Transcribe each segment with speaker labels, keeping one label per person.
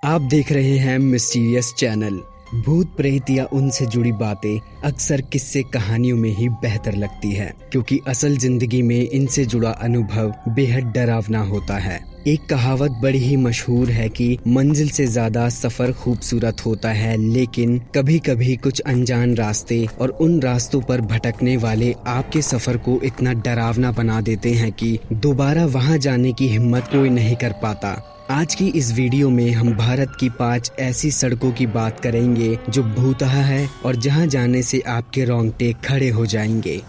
Speaker 1: आप देख रहे हैं मिस्टीरियस चैनल। भूत प्रेत या उनसे जुड़ी बातें अक्सर किस्से कहानियों में ही बेहतर लगती है, क्योंकि असल जिंदगी में इनसे जुड़ा अनुभव बेहद डरावना होता है। एक कहावत बड़ी ही मशहूर है कि मंजिल से ज्यादा सफर खूबसूरत होता है, लेकिन कभी कभी कुछ अनजान रास्ते और उन रास्तों पर भटकने वाले आपके सफर को इतना डरावना बना देते हैं कि दोबारा वहां जाने की हिम्मत कोई नहीं कर पाता। आज की इस वीडियो में हम भारत की 5 ऐसी सड़कों की बात करेंगे जो भूतहा है और जहां जाने से आपके रोंगटे खड़े हो जाएंगे।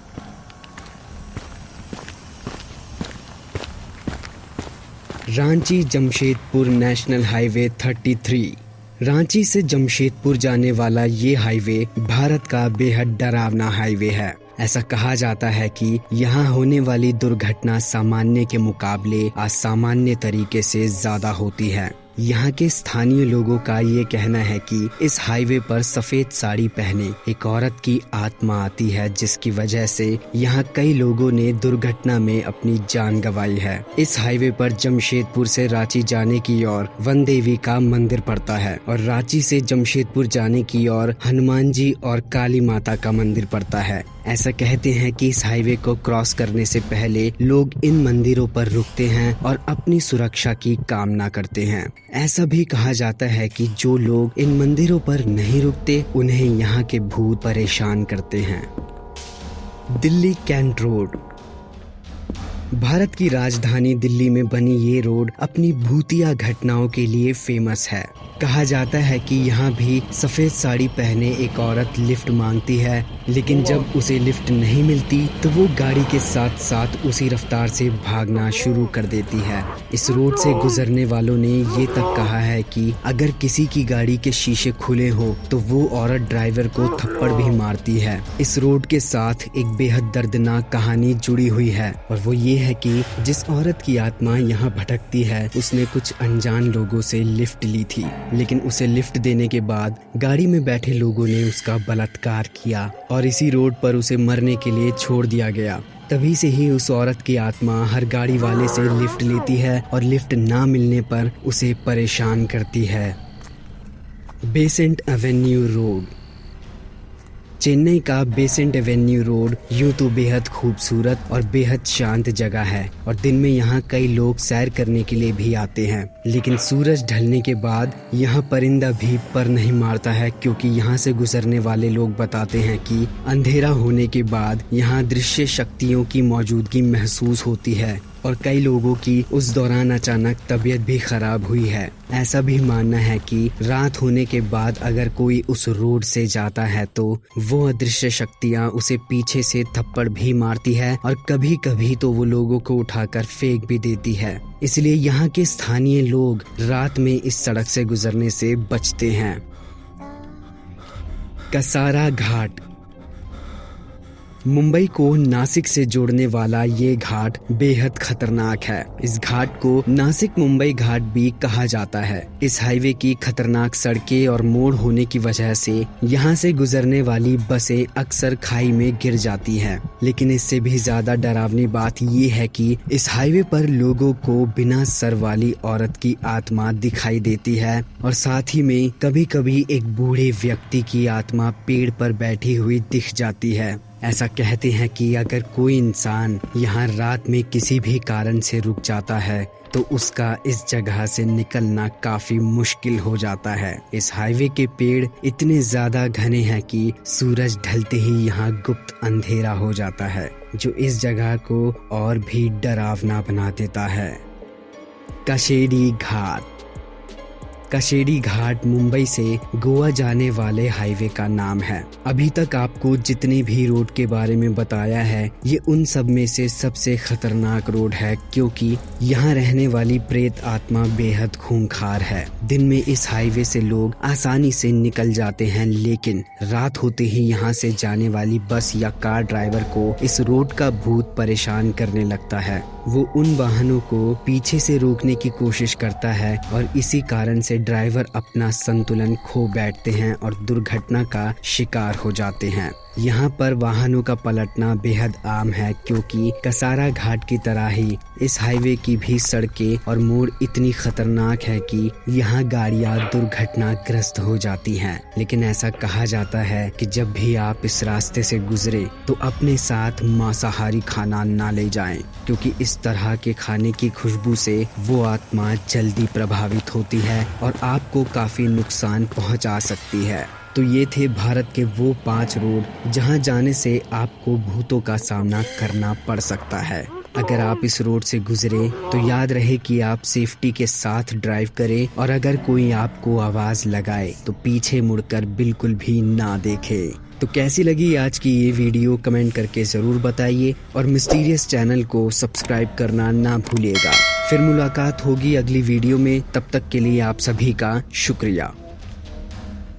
Speaker 1: Ranchi Jamshedpur national highway 33। रांची से जमशेदपुर जाने वाला ये हाईवे भारत का बेहद डरावना हाईवे है। ऐसा कहा जाता है कि यहाँ होने वाली दुर्घटना सामान्य के मुकाबले असामान्य तरीके से ज्यादा होती है। यहाँ के स्थानीय लोगों का ये कहना है कि इस हाईवे पर सफेद साड़ी पहने एक औरत की आत्मा आती है, जिसकी वजह से यहाँ कई लोगों ने दुर्घटना में अपनी जान गंवाई है। इस हाईवे पर जमशेदपुर से रांची जाने की ओर वन देवी का मंदिर पड़ता है और रांची से जमशेदपुर जाने की ओर हनुमान जी और काली माता का मंदिर पड़ता है। ऐसा कहते हैं कि इस हाईवे को क्रॉस करने से पहले लोग इन मंदिरों पर रुकते हैं और अपनी सुरक्षा की कामना करते हैं। ऐसा भी कहा जाता है कि जो लोग इन मंदिरों पर नहीं रुकते उन्हें यहाँ के भूत परेशान करते हैं। Delhi cantt road. भारत की राजधानी दिल्ली में बनी ये रोड अपनी भूतिया घटनाओं के लिए फेमस है। कहा जाता है कि यहाँ भी सफेद साड़ी पहने एक औरत लिफ्ट मांगती है, लेकिन जब उसे लिफ्ट नहीं मिलती तो वो गाड़ी के साथ साथ उसी रफ्तार से भागना शुरू कर देती है। इस रोड से गुजरने वालों ने ये तक कहा है कि अगर किसी की गाड़ी के शीशे खुले हो तो वो औरत ड्राइवर को थप्पड़ भी मारती है। इस रोड के साथ एक बेहद दर्दनाक कहानी जुड़ी हुई है, और वो ये है कि जिस औरत की आत्मा यहाँ भटकती है उसने कुछ अनजान लोगों से लिफ्ट ली थी, लेकिन उसे लिफ्ट देने के बाद गाड़ी में बैठे लोगों ने उसका बलात्कार किया और इसी रोड पर उसे मरने के लिए छोड़ दिया गया। तभी से ही उस औरत की आत्मा हर गाड़ी वाले से लिफ्ट लेती है और लिफ्ट ना मिलने पर उसे परेशान करती है। Besant Avenue road. चेन्नई का बेसेंट एवेन्यू रोड यूं तो बेहद खूबसूरत और बेहद शांत जगह है और दिन में यहाँ कई लोग सैर करने के लिए भी आते हैं, लेकिन सूरज ढलने के बाद यहाँ परिंदा भी पर नहीं मारता है, क्योंकि यहाँ से गुजरने वाले लोग बताते हैं कि अंधेरा होने के बाद यहाँ दृश्य शक्तियों की मौजूदगी महसूस होती है और कई लोगों की उस दौरान अचानक तबीयत भी खराब हुई है। ऐसा भी मानना है कि रात होने के बाद अगर कोई उस रोड से जाता है तो वो अदृश्य शक्तियाँ उसे पीछे से थप्पड़ भी मारती है और कभी कभी तो वो लोगों को उठाकर फेंक भी देती है। इसलिए यहाँ के स्थानीय लोग रात में इस सड़क से गुजरने से बचते हैं। कसारा घाट। मुंबई को नासिक से जोड़ने वाला ये घाट बेहद खतरनाक है। इस घाट को नासिक मुंबई घाट भी कहा जाता है। इस हाईवे की खतरनाक सड़कें और मोड़ होने की वजह से यहाँ से गुजरने वाली बसें अक्सर खाई में गिर जाती हैं। लेकिन इससे भी ज्यादा डरावनी बात ये है कि इस हाईवे पर लोगों को बिना सर वाली औरत की आत्मा दिखाई देती है और साथ ही में कभी कभी एक बूढ़े व्यक्ति की आत्मा पेड़ पर बैठी हुई दिख जाती है। ऐसा कहते हैं कि अगर कोई इंसान यहाँ रात में किसी भी कारण से रुक जाता है तो उसका इस जगह से निकलना काफी मुश्किल हो जाता है। इस हाईवे के पेड़ इतने ज्यादा घने हैं कि सूरज ढलते ही यहाँ गुप्त अंधेरा हो जाता है, जो इस जगह को और भी डरावना बना देता है। कशेरी घाट। कशेरी घाट मुंबई से गोवा जाने वाले हाईवे का नाम है। अभी तक आपको जितनी भी रोड के बारे में बताया है, ये उन सब में से सबसे खतरनाक रोड है, क्योंकि यहाँ रहने वाली प्रेत आत्मा बेहद खूंखार है। दिन में इस हाईवे से लोग आसानी से निकल जाते हैं, लेकिन रात होते ही यहाँ से जाने वाली बस या कार ड्राइवर को इस रोड का भूत परेशान करने लगता है। वो उन वाहनों को पीछे से रोकने की कोशिश करता है और इसी कारण से ड्राइवर अपना संतुलन खो बैठते हैं और दुर्घटना का शिकार हो जाते हैं। यहाँ पर वाहनों का पलटना बेहद आम है, क्योंकि कसारा घाट की तरह ही इस हाईवे की भी सड़कें और मोड़ इतनी खतरनाक है कि यहाँ गाड़ियाँ दुर्घटनाग्रस्त हो जाती हैं। लेकिन ऐसा कहा जाता है कि जब भी आप इस रास्ते से गुजरे तो अपने साथ मांसाहारी खाना ना ले जाएं, क्योंकि इस तरह के खाने की खुशबू से वो आत्मा जल्दी प्रभावित होती है और आपको काफी नुकसान पहुंचा सकती है। तो ये थे भारत के वो 5 रोड जहां जाने से आपको भूतों का सामना करना पड़ सकता है। अगर आप इस रोड से गुजरे तो याद रहे कि आप सेफ्टी के साथ ड्राइव करें, और अगर कोई आपको आवाज लगाए तो पीछे मुड़कर बिल्कुल भी ना देखे। तो कैसी लगी आज की ये वीडियो कमेंट करके ज़रूर बताइए, और मिस्टीरियस चैनल को सब्सक्राइब करना ना भूलिएगा। फिर मुलाकात होगी अगली वीडियो में, तब तक के लिए आप सभी का शुक्रिया।